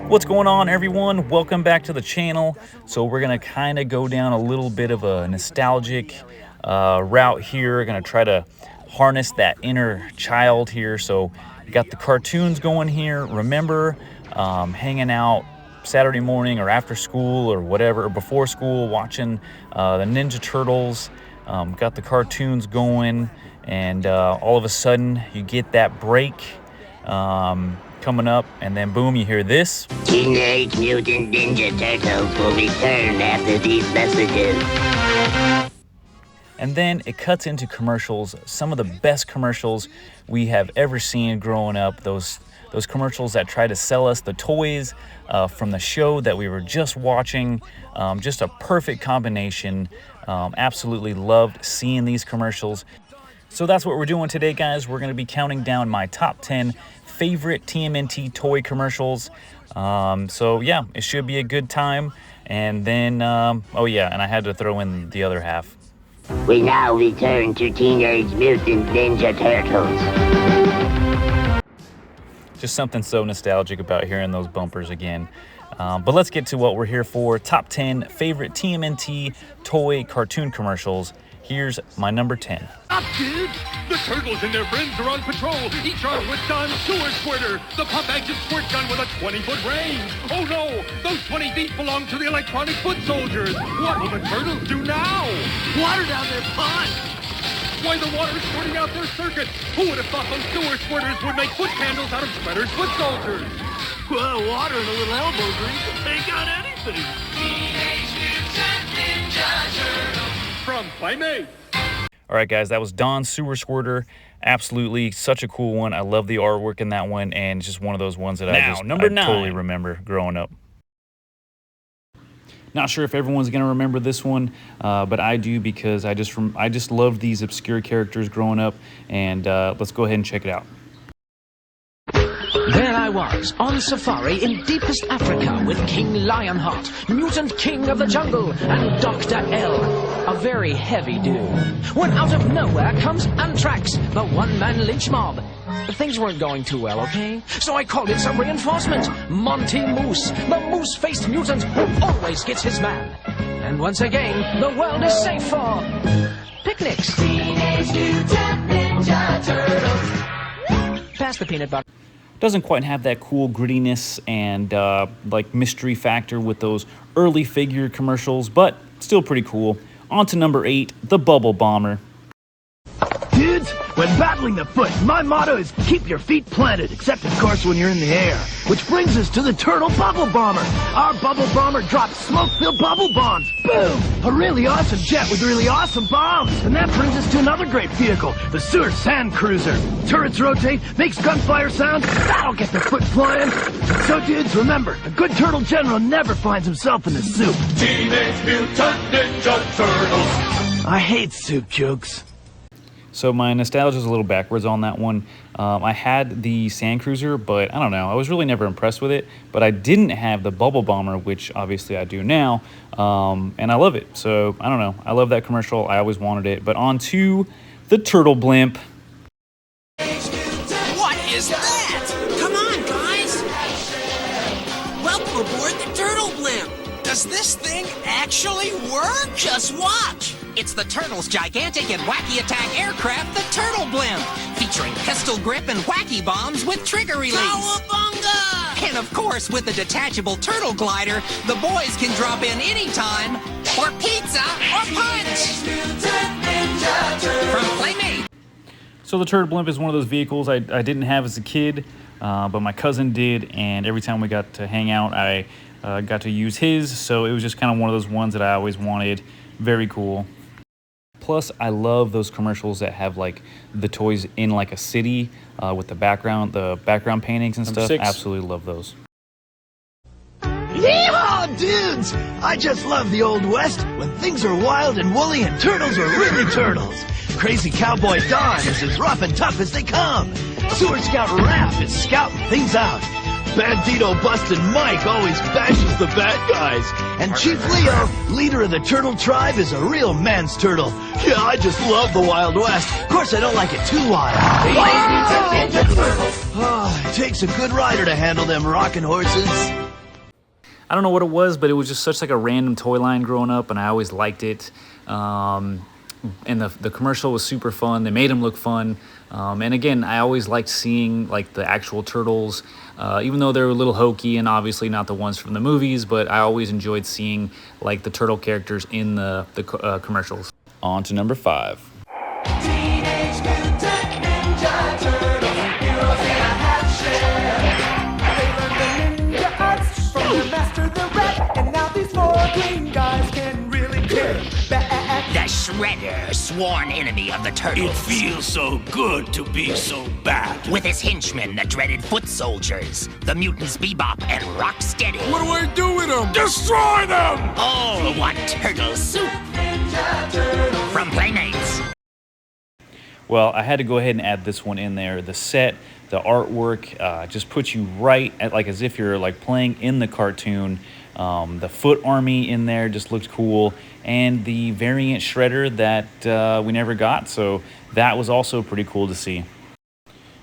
What's going on, everyone? Welcome back to the channel. So we're gonna kind of go down a little bit of a nostalgic route here. Gonna try to harness that inner child here. So we got the cartoons going here. Remember hanging out Saturday morning or after school or whatever, or before school, watching the Ninja Turtles. Got the cartoons going, and all of a sudden you get that break coming up, and then boom, you hear this. Teenage Mutant Ninja Turtles will return after these messages. And then it cuts into commercials, some of the best commercials we have ever seen growing up. Those commercials that try to sell us the toys from the show that we were just watching. Just a perfect combination. Absolutely loved seeing these commercials. So that's what we're doing today, guys. We're going to be counting down my top 10 favorite TMNT toy commercials. So yeah, it should be a good time. And then, oh yeah, and I had to throw in the other half. We now return to Teenage Mutant Ninja Turtles. Just something so nostalgic about hearing those bumpers again. But let's get to what we're here for. Top 10 favorite TMNT toy cartoon commercials. Here's my number 10. Stop, dude! The Turtles and their friends are on patrol, each armed with Don's sewer squirter, the pump-action squirt gun with a 20-foot range. Oh no! Those 20 feet belong to the electronic foot soldiers. What will the Turtles do now? Water down their pond! Why, the water's squirting out their circuit! Who would have thought those sewer squirters would make foot candles out of Shredder's foot soldiers? Well, water and a little elbow grease will take out anything. Teenage Mutant Ninja Turtles from Playmates. All right, guys, that was Don's sewer squirter. Absolutely, such a cool one. I love the artwork in that one, and it's just one of those ones that I totally remember growing up. Not sure if everyone's gonna remember this one, but I do, because I just loved these obscure characters growing up. And let's go ahead and check it out. There I was, on safari in deepest Africa with King Lionheart, mutant king of the jungle, and Dr. L, a very heavy dude. When out of nowhere comes Anthrax, the one-man lynch mob. Things weren't going too well, okay? So I called in some reinforcement. Monty Moose, the moose-faced mutant who always gets his man. And once again, the world is safe for picnics. Teenage Mutant Ninja Turtles. Pass the peanut butter. Doesn't quite have that cool grittiness and like mystery factor with those early figure commercials, but still pretty cool. On to number 8, the Bubble Bomber. Dudes, when battling the foot, my motto is keep your feet planted, except of course when you're in the air. Which brings us to the Turtle Bubble Bomber. Our Bubble Bomber drops smoke-filled bubble bombs. Boom! A really awesome jet with really awesome bombs. And that brings us to another great vehicle, the Sewer Sand Cruiser. Turrets rotate, makes gunfire sounds, that'll get the foot flying. So dudes, remember, a good turtle general never finds himself in the soup. Teenage Mutant Ninja Turtles. I hate soup jokes. So my nostalgia is a little backwards on that one. I had the Sand Cruiser, but I don't know. I was really never impressed with it. But I didn't have the Bubble Bomber, which obviously I do now. And I love it. So I don't know. I love that commercial. I always wanted it. But on to the Turtle Blimp. What is that? Come on, guys. Welcome aboard the Turtle Blimp. Does this thing actually work? Just watch. It's the Turtles' gigantic and wacky attack aircraft, the Turtle Blimp, featuring pistol grip and wacky bombs with trigger release. Cowabunga! And of course, with the detachable turtle glider, the boys can drop in anytime for pizza or punch. From Playmates. So the Turtle Blimp is one of those vehicles I didn't have as a kid, but my cousin did, and every time we got to hang out, I got to use his, so it was just kind of one of those ones that I always wanted. Very cool. Plus, I love those commercials that have like the toys in like a city with the background paintings and stuff. Absolutely love those. Yeehaw, dudes! I just love the Old West when things are wild and woolly and turtles are really turtles. Crazy Cowboy Don is as rough and tough as they come. Sewer Scout Raph is scouting things out. Bandito Bustin' Mike always bashes the bad guys. And Chief Leo, leader of the turtle tribe, is a real man's turtle. Yeah, I just love the Wild West. Of course, I don't like it too wild. Oh, it takes a good rider to handle them rockin' horses. I don't know what it was, but it was just such like a random toy line growing up, and I always liked it. And the commercial was super fun. They made them look fun. And again, I always liked seeing like the actual turtles, even though they're a little hokey and obviously not the ones from the movies, but I always enjoyed seeing like the turtle characters in the commercials. On to number 5. Teenage Mutant Ninja Turtles, heroes in a half shell. They learned the ninja arts from their master, the rat, and now these 4 green guys can really kick back. The Shredder, sworn enemy of the Turtles. It feels so good to be so bad. With his henchmen, the dreaded foot soldiers, the mutants Bebop and Rocksteady. What do I do with them? Destroy them! All one turtle soup. From Playmates. Well, I had to go ahead and add this one in there. The set, the artwork, just puts you right at like as if you're like playing in the cartoon. The foot army in there just looked cool, and the variant Shredder that we never got, so that was also pretty cool to see.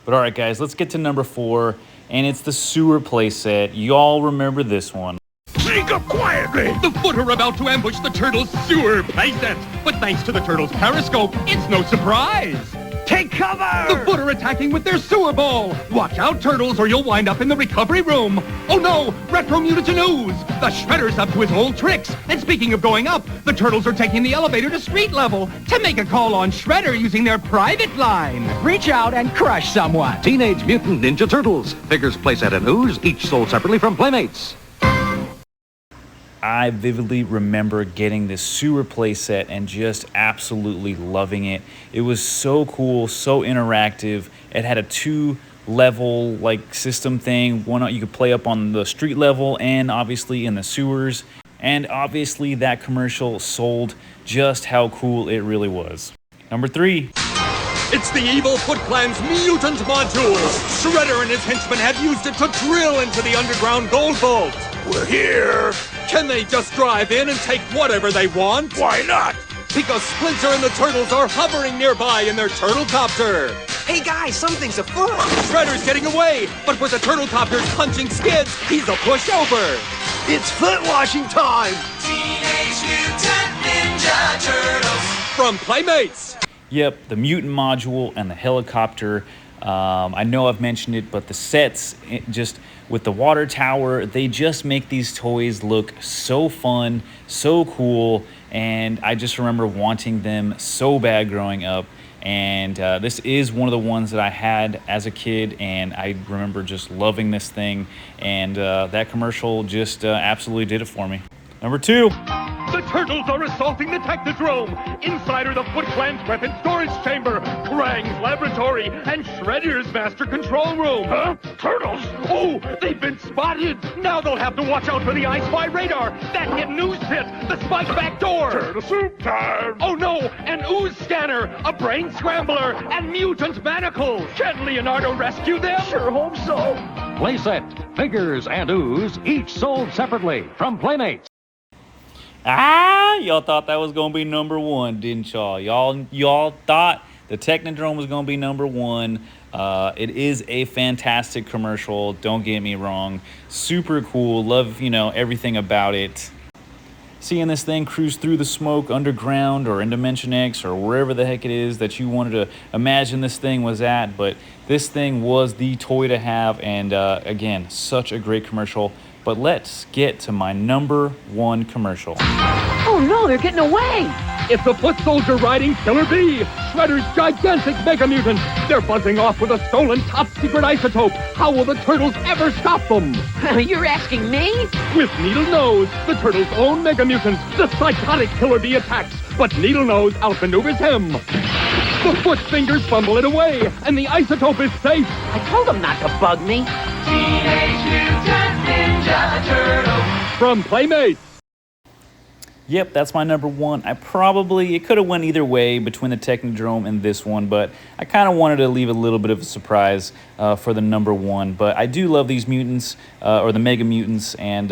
But all right, guys, let's get to number 4, and it's the sewer playset. Y'all remember this one. Speak up quietly! The Foot are about to ambush the Turtles' sewer playset. But thanks to the Turtles' periscope, it's no surprise. Take cover! The Foot are attacking with their sewer ball. Watch out, Turtles, or you'll wind up in the recovery room. Oh no, Retro Mutagen Ooze! The Shredder's up to his old tricks. And speaking of going up, the Turtles are taking the elevator to street level to make a call on Shredder using their private line. Reach out and crush someone. Teenage Mutant Ninja Turtles. Figures, playset, and ooze, each sold separately from Playmates. I vividly remember getting this sewer playset and just absolutely loving it. It was so cool, so interactive. It had a 2-level like system thing. One you could play up on the street level and obviously in the sewers. And obviously that commercial sold just how cool it really was. Number 3. It's the evil Foot Clan's mutant module. Shredder and his henchmen have used it to drill into the underground gold vault. We're here! Can they just drive in and take whatever they want? Why not? Because Splinter and the Turtles are hovering nearby in their turtle copter. Hey guys, something's afoot. Shredder's getting away, but with the turtle copter's punching skids, he's a pushover. It's foot washing time! Teenage Mutant Ninja Turtles. From Playmates. Yep, the mutant module and the helicopter. I know I've mentioned it, but the sets, just with the water tower, they just make these toys look so fun, so cool, and I just remember wanting them so bad growing up. And this is one of the ones that I had as a kid, and I remember just loving this thing, and that commercial just absolutely did it for me. Number 2. The Turtles are assaulting the Technodrome. Inside are the Foot Clan's weapon storage chamber, Krang's laboratory, and Shredder's master control room. Huh? Turtles? Oh, they've been spotted. Now they'll have to watch out for the I Spy radar, that hidden ooze pit, the spike back door. Turtle soup time! Oh no, an ooze scanner, a brain scrambler, and mutant manacles. Can Leonardo rescue them? Sure hope so. Playset, figures, and ooze, each sold separately from Playmates. Y'all thought that was gonna be number 1, didn't y'all? Y'all thought the Technodrome was gonna be number 1. It is a fantastic commercial, don't get me wrong. Super cool, love, everything about it. Seeing this thing cruise through the smoke underground or in Dimension X or wherever the heck it is that you wanted to imagine this thing was at, but this thing was the toy to have, and again, such a great commercial. But let's get to my number 1 commercial. Oh no, they're getting away! It's the foot soldier riding Killer Bee, Shredder's gigantic Mega Mutant. They're buzzing off with a stolen top-secret isotope. How will the Turtles ever stop them? You're asking me? With Needle Nose, the Turtles' own Mega Mutant, the psychotic Killer Bee attacks, but Needle Nose outmaneuvers him. The foot fingers fumble it away, and the isotope is safe. I told them not to bug me. Teenage Mutant Ninja Turtles. From Playmates. Yep, that's my number 1. It could have went either way between the Technodrome and this one, but I kind of wanted to leave a little bit of a surprise for the number 1. But I do love these mutants, or the Mega Mutants, and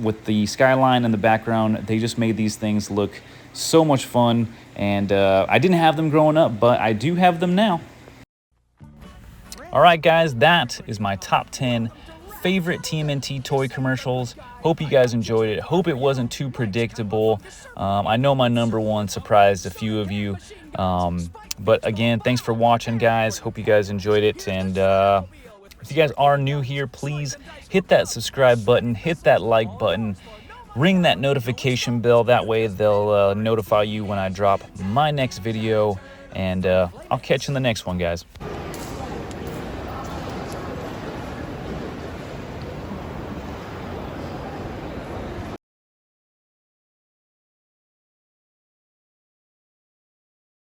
with the skyline in the background, they just made these things look so much fun. And I didn't have them growing up, but I do have them now. All right, guys, that is my top 10 favorite TMNT Toy Commercials. Hope you guys enjoyed it. Hope it wasn't too predictable. I know my number one surprised a few of you. But again, thanks for watching, guys. Hope you guys enjoyed it. And if you guys are new here, please hit that subscribe button, hit that like button, ring that notification bell. That way they'll notify you when I drop my next video. And I'll catch you in the next one, guys.